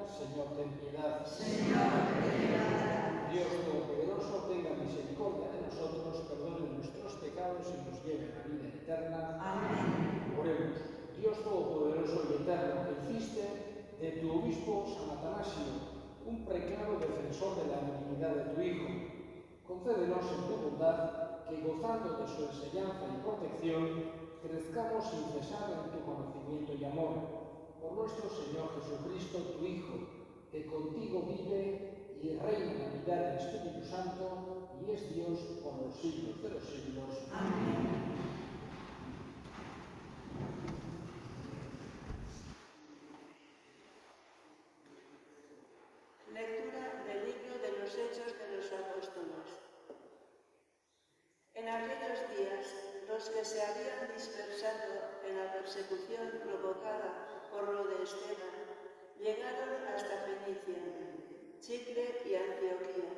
Señor, ten piedad. Señor, ten piedad. Dios Todopoderoso, tenga misericordia de nosotros, perdone nuestros pecados y nos lleve a la vida eterna. Amén. Oremos. Dios Todopoderoso y eterno, que hiciste de tu obispo San Atanasio un preclaro defensor de la divinidad de tu Hijo, concédenos en tu bondad que, gozando de su enseñanza y protección, crezcamos sin cesar en tu conocimiento y amor. Por nuestro Señor Jesucristo, tu Hijo, que contigo vive y reina en la unidad del Espíritu Santo y es Dios por los siglos de los siglos. Amén. Lectura del libro de los Hechos de los Apóstoles. En aquellos días, los que se habían dispersado en la persecución provocada por lo de Esteban llegaron hasta Fenicia, Chipre y Antioquía,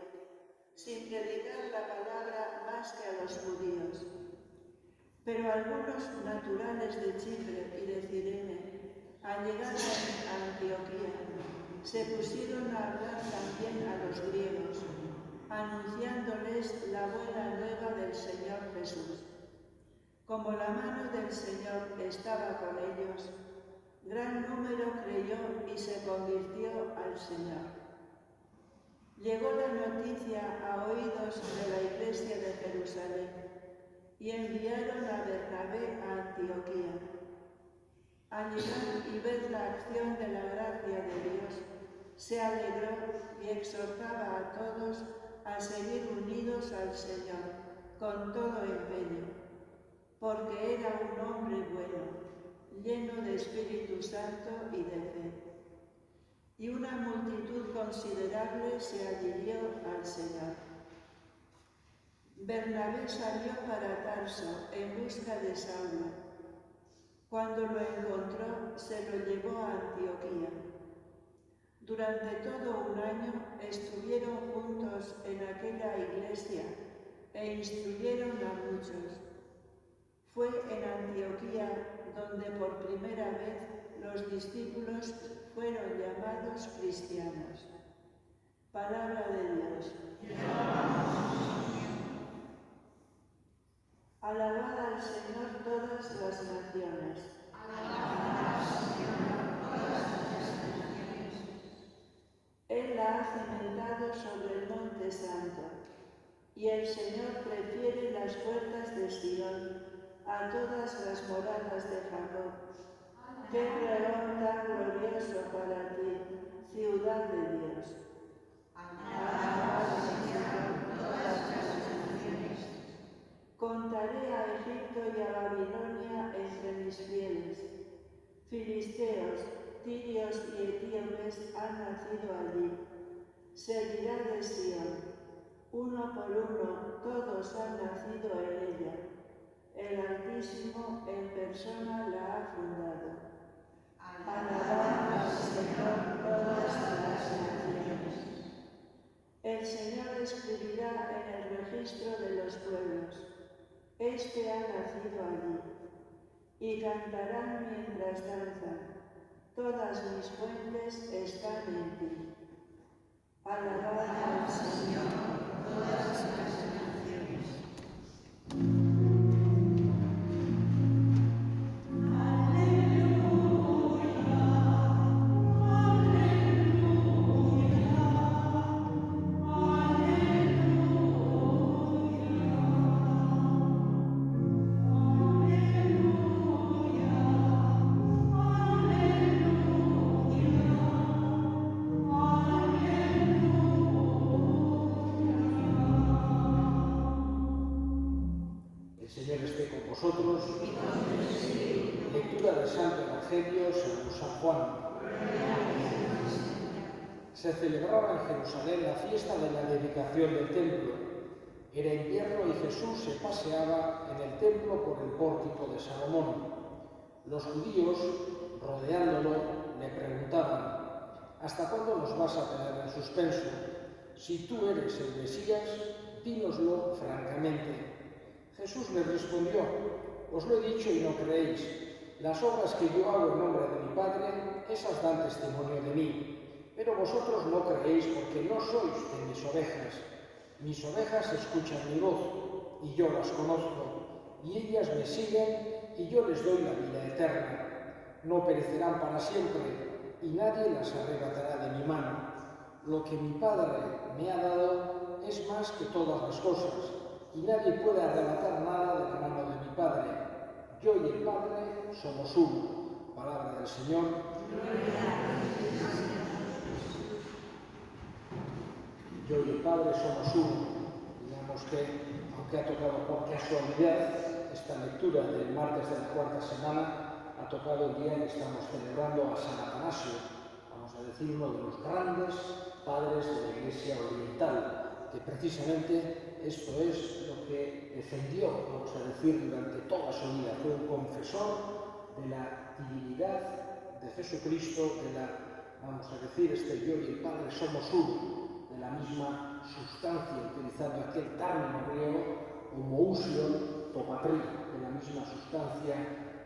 sin predicar la palabra más que a los judíos. Pero algunos naturales de Chipre y de Cirene, al llegar a Antioquía, se pusieron a hablar también a los griegos, anunciándoles la buena nueva del Señor Jesús. Como la mano del Señor estaba con ellos, gran número creyó y se convirtió al Señor. Llegó la noticia a oídos de la iglesia de Jerusalén y enviaron a Bernabé a Antioquía. Al llegar y ver la acción de la gracia de Dios, se alegró y exhortaba a todos a seguir unidos al Señor con todo empeño, porque era un hombre bueno, lleno de Espíritu Santo y de fe. Y una multitud considerable se adhirió al Señor. Bernabé salió para Tarso en busca de Saulo. Cuando lo encontró, se lo llevó a Antioquía. Durante todo un año estuvieron juntos en aquella iglesia e instruyeron a muchos. Fue en Antioquía donde por primera vez los discípulos fueron llamados cristianos. Palabra de Dios. Alabad al Señor todas las naciones. Alabad al Señor todas las naciones. Él la ha cimentado sobre el monte santo, y el Señor prefiere las puertas de Sion a todas las moradas de Jacob. ¡Qué pregón tan glorioso para ti, ciudad de Dios! Alabad al Señor todas las naciones. Contaré a Egipto y a Babilonia entre mis fieles. Filisteos, tirios y etíopes han nacido allí. Se dirá de Sion, uno por uno todos han nacido en ella. El Altísimo en persona la ha fundado. Alabad al Señor todas las naciones. El Señor escribirá en el registro de los pueblos. Este ha nacido allí. Y cantarán mientras danzan. Todas mis fuentes están en ti. Alabad al Señor todas las naciones. Vosotros, lectura del Santo Evangelio según San Juan. Se celebraba en Jerusalén la fiesta de la dedicación del templo. Era invierno y Jesús se paseaba en el templo por el pórtico de Salomón. Los judíos, rodeándolo, le preguntaban: ¿hasta cuándo nos vas a tener en suspenso? Si tú eres el Mesías, dínoslo francamente. Jesús les respondió: os lo he dicho y no creéis. Las obras que yo hago en nombre de mi Padre, esas dan testimonio de mí. Pero vosotros no creéis porque no sois de mis ovejas. Mis ovejas escuchan mi voz, y yo las conozco, y ellas me siguen, y yo les doy la vida eterna. No perecerán para siempre, y nadie las arrebatará de mi mano. Lo que mi Padre me ha dado es más que todas las cosas, y nadie puede arrebatar nada de la mano de mi Padre. Yo y el Padre somos uno. Palabra del Señor. Yo y el Padre somos uno. Digamos que, aunque ha tocado por casualidad esta lectura del martes de la cuarta semana, ha tocado el día en que estamos celebrando a San Atanasio, vamos a decir uno de los grandes padres de la Iglesia oriental, que precisamente esto es lo que defendió, vamos a decir, durante toda su vida. Fue un confesor de la divinidad de Jesucristo, vamos a decir, yo y el Padre somos uno, de la misma sustancia, utilizando aquel término griego, homoousion topatri, de la misma sustancia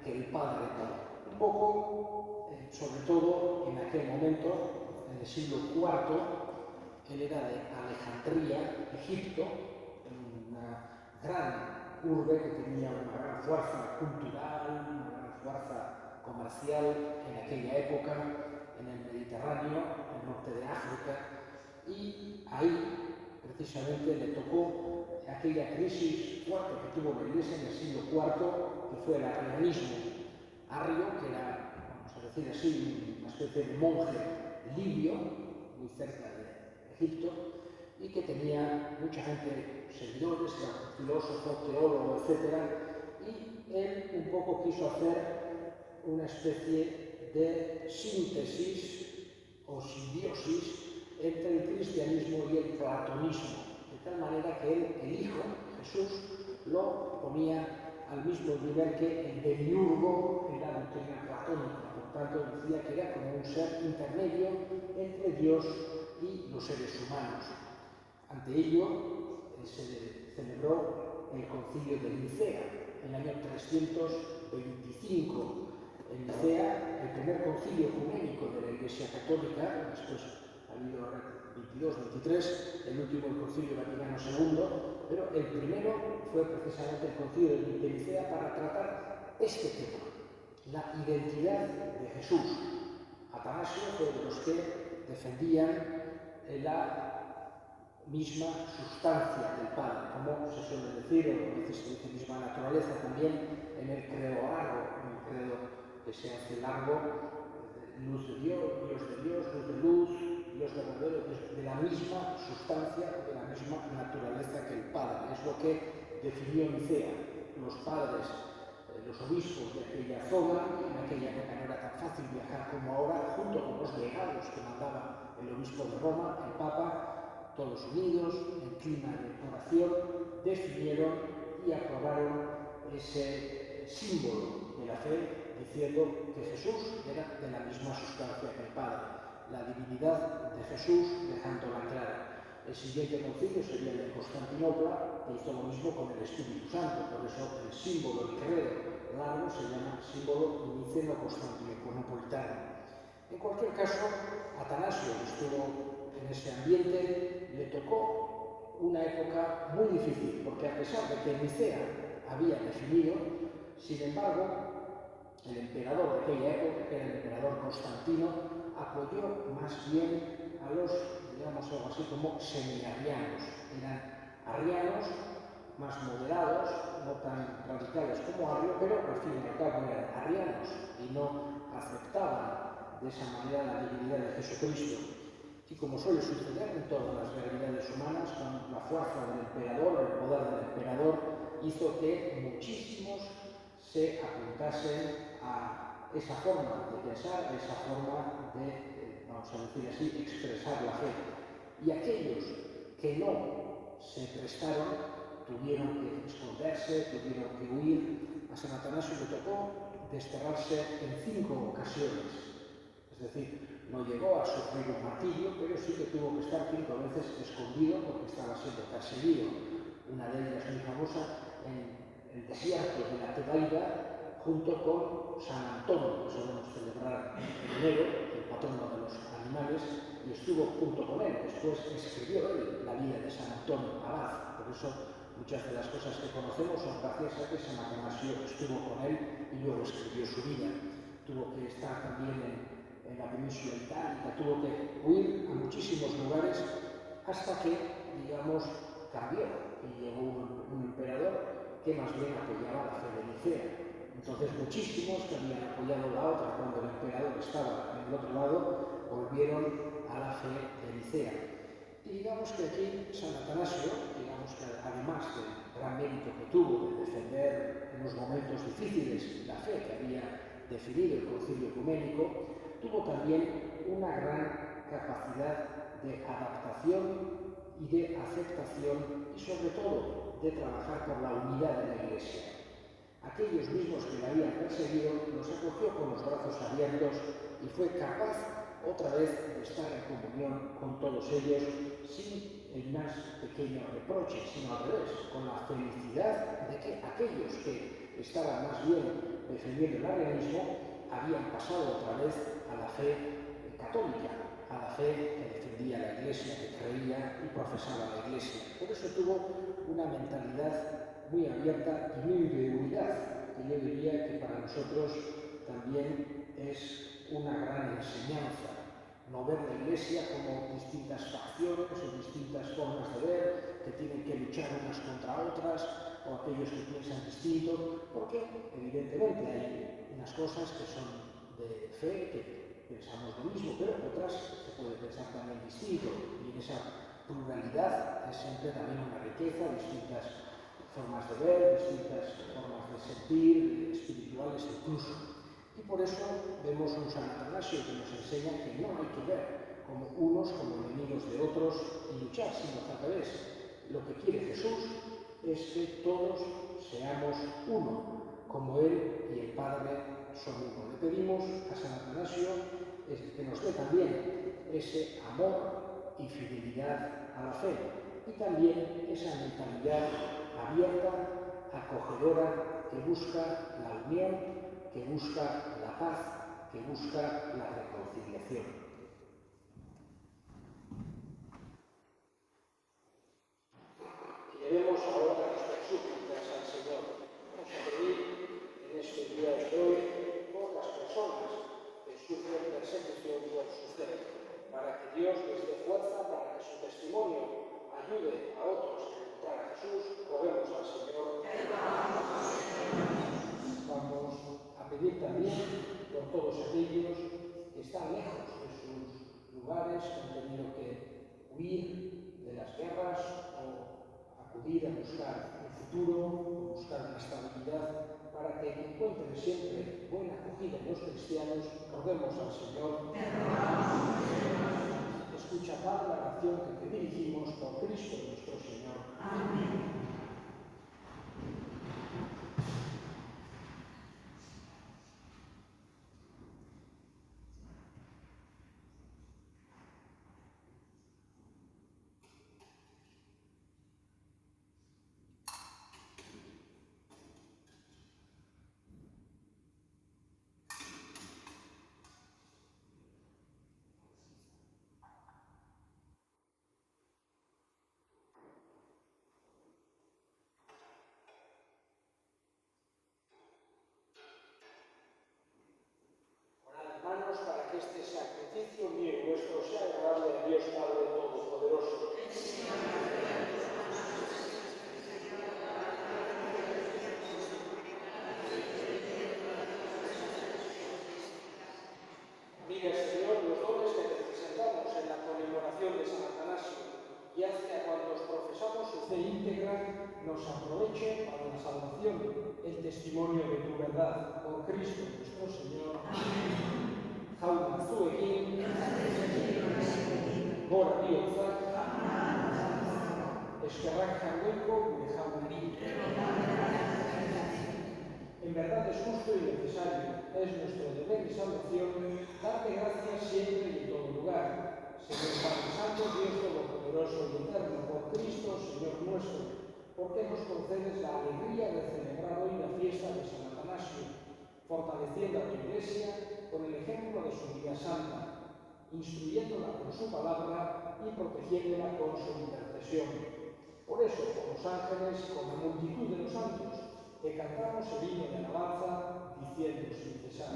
que el Padre todo. Un poco, sobre todo en aquel momento, en el siglo IV, él era de Alejandría, Egipto, una gran urbe que tenía una gran fuerza cultural, una gran fuerza comercial en aquella época, en el Mediterráneo, en el norte de África, y ahí precisamente le tocó aquella crisis fuerte que tuvo la Iglesia en el siglo IV, que fue el arrianismo. Arrio, que era, vamos a decir así, una especie de monje libio, muy cerca de Egipto, y que tenía mucha gente, seguidores, era filósofo, teólogo, etc. Y él un poco quiso hacer una especie de síntesis o simbiosis entre el cristianismo y el platonismo, de tal manera que él, el Hijo, Jesús, lo ponía al mismo nivel que el demiurgo en la doctrina platónica. Por tanto, decía que era como un ser intermedio entre Dios y los seres humanos. Ante ello, se celebró el concilio de Nicea en el año 325. En Nicea, el primer concilio ecuménico de la Iglesia Católica, después ha habido 22, 23, el último el concilio Vaticano II, pero el primero fue precisamente el concilio de Nicea para tratar este tema, la identidad de Jesús. Atanasio fue de los que defendían la misma sustancia del Padre, como se suele decir, o a veces se dice misma naturaleza también en el credo largo, en el credo que se hace largo, luz de Dios, Dios de Dios, luz de luz, Dios verdadero, de la misma sustancia, de la misma naturaleza que el Padre. Es lo que definió Nicea. Los padres, los obispos de aquella zona, en aquella época no era tan fácil viajar como ahora, junto con los legados que mandaba el obispo de Roma, el Papa, todos unidos, en clima de oración, definieron y aprobaron ese símbolo de la fe, diciendo que Jesús era de la misma sustancia que el Padre, la divinidad de Jesús dejándola clara. El siguiente concilio sería el de Constantinopla, que hizo lo mismo con el Espíritu Santo, por eso el símbolo, el credo largo, se llama símbolo niceno-constantinopolitano. En cualquier caso, Atanasio, que estuvo en ese ambiente, le tocó una época muy difícil, porque a pesar de que Nicea había definido, sin embargo, el emperador de aquella época, que era el emperador Constantino, apoyó más bien a los, digamos algo así como semi-arrianos. Eran arrianos más moderados, no tan radicales como Arrio, pero al fin y al cabo eran arrianos y no aceptaban de esa manera la divinidad de Jesucristo. Y como suele suceder en todas las realidades humanas, con la fuerza del emperador, el poder del emperador, hizo que muchísimos se apuntasen a esa forma de pensar, a esa forma de, vamos a decir así, expresar la fe. Y aquellos que no se prestaron tuvieron que esconderse, tuvieron que huir. A San Atanasio le tocó desterrarse en 5 ocasiones. Es decir, no llegó a sufrir un martirio, pero sí que tuvo que estar 5 veces escondido porque estaba siendo perseguido. Una de ellas muy famosa en el desierto de la Tebaida, junto con San Antonio, que solemos celebrar en enero, el patrono de los tribunales y estuvo junto con él. Después escribió él la vida de San Antonio Abad. Por eso muchas de las cosas que conocemos son gracias a que San Atanasio estuvo con él y luego escribió su vida. Tuvo que estar también en la península itálica, tuvo que huir a muchísimos lugares hasta que, digamos, cambió y llegó un emperador que más bien apoyaba la fe de Nicea. Entonces muchísimos que habían apoyado la otra cuando el emperador estaba en el otro lado volvieron a la fe de Nicea. Y digamos que aquí San Atanasio, digamos que además del gran mérito que tuvo de defender en los momentos difíciles la fe que había definido el Concilio Ecuménico, tuvo también una gran capacidad de adaptación y de aceptación y sobre todo de trabajar por la unidad de la Iglesia. Aquellos mismos que la habían perseguido los acogió con los brazos abiertos y fue capaz otra vez de estar en comunión con todos ellos sin el más pequeño reproche, sino al revés, con la felicidad de que aquellos que estaban más bien defendiendo el arrianismo habían pasado otra vez a la fe católica, a la fe que defendía la Iglesia, que creía y profesaba la Iglesia. Por eso tuvo una mentalidad muy abierta y muy de unidad, que yo diría que para nosotros también es una gran enseñanza. No ver la Iglesia como distintas facciones o distintas formas de ver, que tienen que luchar unas contra otras, o aquellos que piensan distinto, porque evidentemente hay unas cosas que son de fe, que pensamos lo mismo, pero otras se puede pensar también distinto, y en esa pluralidad es siempre también una riqueza, distintas formas de ver, distintas formas de sentir, espirituales incluso. Y por eso vemos un San Atanasio que nos enseña que no hay que ver como unos como enemigos de otros y luchar, sino que al revés. Lo que quiere Jesús es que todos seamos uno, como Él y el Padre son uno. Le pedimos a San Atanasio que nos dé también ese amor y fidelidad a la fe y también esa mentalidad abierta, acogedora, que busca la unión, que busca la paz, que busca la reconciliación. Y debemos ahora nuestras súplicas al Señor. Vamos a pedir en este día de hoy por las personas que sufren persecución por su fe, para que Dios les dé fuerza para que su testimonio ayude a otros a encontrar a Jesús. Roguemos al Señor. Vamos a pedir también por todos aquellos que están lejos de sus lugares, que han tenido que huir de las guerras o acudir a buscar un futuro, o buscar una estabilidad, para que encuentren siempre buena acogida en los cristianos. Roguemos al Señor. Escucha, Padre, la oración que te dirigimos por Cristo nuestro Señor. Amén. Hermanos, para que este sacrificio mío y vuestro sea agradable a Dios Padre Todopoderoso. Mira, Señor, los dones que te presentamos en la conmemoración de San Atanasio y haz que a cuantos profesamos su fe íntegra nos aproveche para la salvación el testimonio de tu verdad. Por Cristo nuestro Señor. Amén. Jauna zuekin, gora bihotzak, eskerrak jargoiko gure jaunari. En verdad es justo y necesario, es nuestro deber y salvación, darte gracias siempre y en todo lugar. Señor Padre Santo, Dios Todopoderoso y Eterno, por Cristo, Señor nuestro, porque nos concedes la alegría de celebrar hoy la fiesta de San Atanasio, fortaleciendo a tu Iglesia con el ejemplo de su vida santa. instruyéndola con su palabra y protegiéndola con su intercesión. Por eso, con los ángeles, con la multitud de los santos, que cantamos el himno de alabanza, diciendo sin cesar.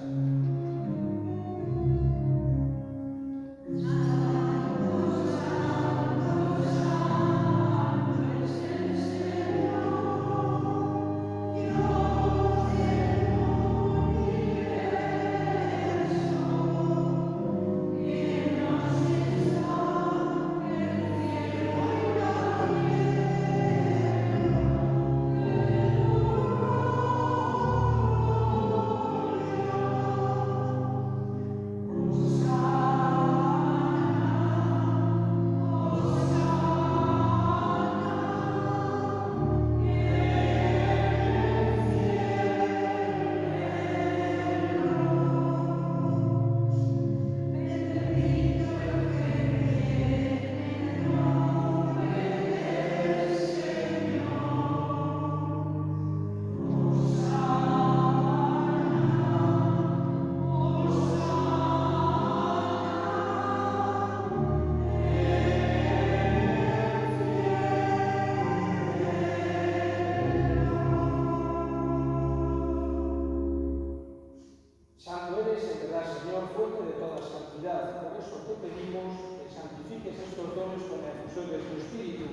Santo eres, en verdad, Señor, fuente de toda santidad. Por eso te pedimos que santifiques estos dones con la efusión de tu Espíritu,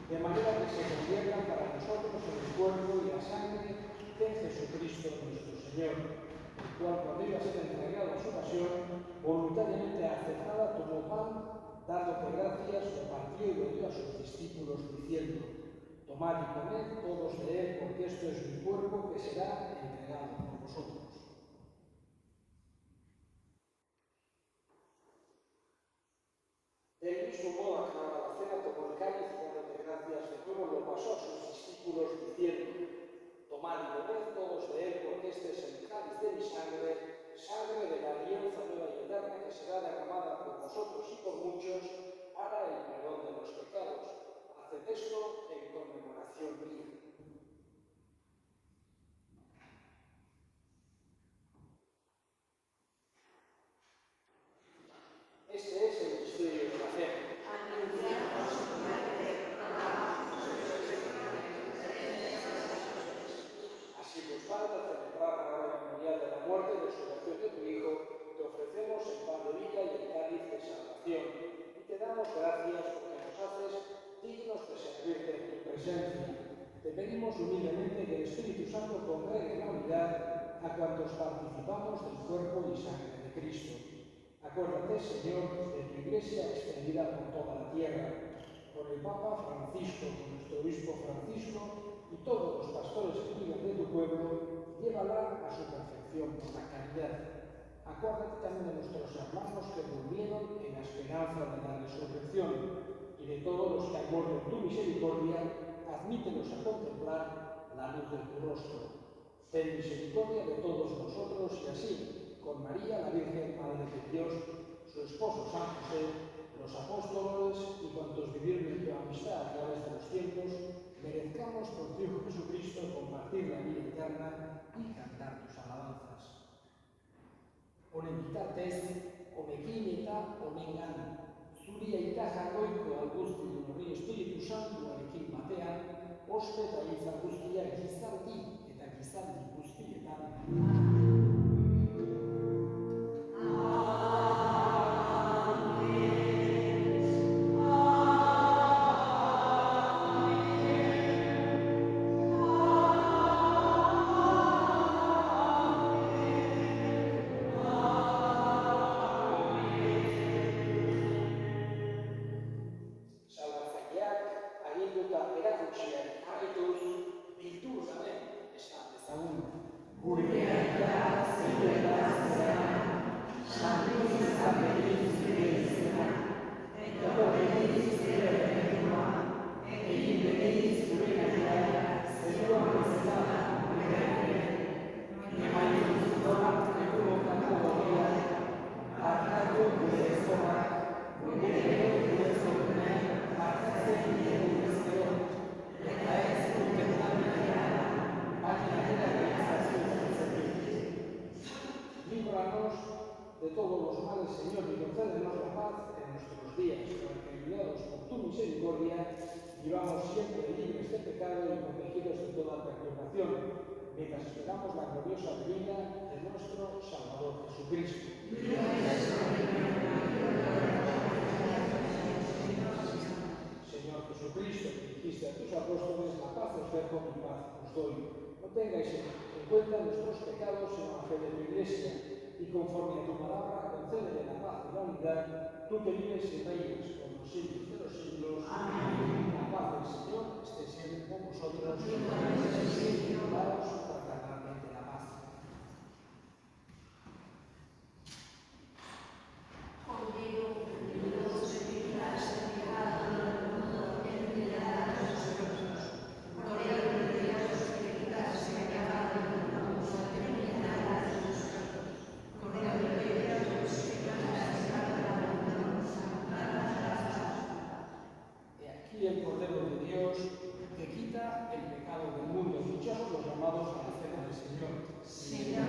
de manera que se conviertan para nosotros en el cuerpo y la sangre de Jesucristo nuestro Señor, el cual, cuando iba a ser entregado a su pasión, voluntariamente aceptada, tomó pan, dándote gracias, lo partió y lo dio a sus discípulos, diciendo: tomad y comed todos de él, porque esto es mi cuerpo que será entregado por vosotros. Del mismo modo, acabada la cena, tomó el cáliz y dándote gracias de nuevo lo pasó a sus discípulos, diciendo: tomad y bebed todos de él, porque este es el cáliz de mi sangre, sangre de la alianza nueva y eterna, que será derramada por vosotros y por muchos para el perdón de los pecados. Haced esto en conmemoración mía. Este es el misterio de la fe. Así pues, Padre, al celebrar ahora la memorial de la muerte y resurrección de tu Hijo, te ofrecemos el pan de vida y el cáliz de salvación, y te damos gracias porque nos haces dignos de servirte en tu presencia. Te pedimos humildemente que el Espíritu Santo congregue en la unidad a cuantos participamos del cuerpo y sangre de Cristo. Acuérdate, Señor, de tu Iglesia extendida por toda la tierra, con el Papa Francisco, con nuestro Obispo Francisco y todos los pastores que cuidan de tu pueblo, llévala a su perfección por la caridad. Acuérdate también de nuestros hermanos que durmieron en la esperanza de la resurrección, y de todos los que han muerto en tu misericordia, admítelos a contemplar la luz de tu rostro. Ten misericordia de todos nosotros y así, con María, la Virgen Madre de Dios, su esposo San José, los apóstoles y cuantos vivieron en tu amistad a través de los tiempos, merezcamos por tu Hijo Jesucristo compartir la vida eterna y cantar tus alabanzas. Onemitates, omekimeta, omengan, zuria itajakoiko alguzti hori Espiritu Santuarekin batean, ospe eta hitza guztiak gizarti eta gizarti guztietan. Erakutsi jarraituz, bildu gabe esan dezagun. Gure perturbación, mientras esperamos la gloriosa venida de nuestro Salvador Jesucristo. Señor Jesucristo, que dijiste a tus apóstoles, la paz os dejo, mi paz os doy. No tengáis en cuenta nuestros pecados, sino la fe de tu Iglesia, y conforme a tu palabra, concédele la paz y la unidad, tú que vives y reinas por los siglos de los siglos. Amén. La paz del Señor esté siempre con vosotros. Daos fraternalmente la paz. El Cordero de Dios que quita el pecado del mundo. Dichosos los llamados a la cena del Señor. Señor,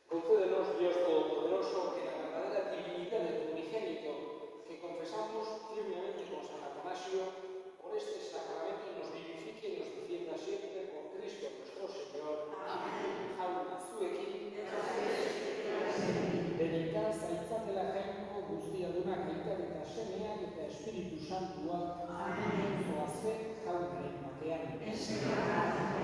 concédenos, Dios Todopoderoso, que la verdadera divinidad de tu unigénito, que confesamos firmemente con San Atanasio, por este sacramento nos vivifique y nos defienda siempre por Cristo nuestro Señor. Amén. Jauna zuekin, benetan zaitzatela jainko guztiadunak aitak eta semeak eta Espiritu Santuak. Amén. Zoazte jaunaren batean.